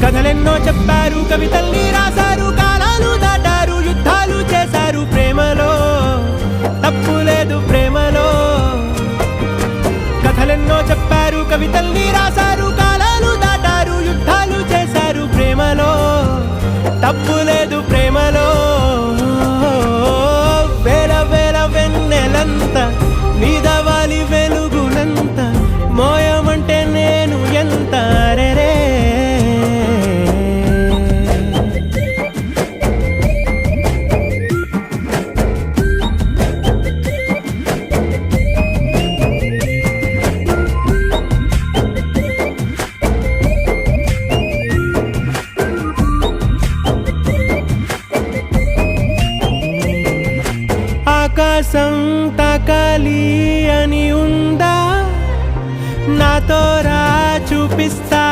కథలెన్నో చెప్పారు, కవితల్ని రాశారు, కాలాలు దాటారు, యుద్ధాలు చేశారు. ప్రేమలో తప్పు లేదు, ప్రేమలో. కథలెన్నో చెప్పారు, కవితల్ని రాశారు, కాలాలు దాటారు, యుద్ధాలు చేశారు. ప్రేమలో తప్పు లేదు, ప్రేమలో. వేల వేల వెన్నెలంత నీదవాలి వెలుగునంత, మోయమంటే నేను ఎంత రే. ఆకాశం తాకాలి అని ఉందా, నాతో రా చూపిస్తా.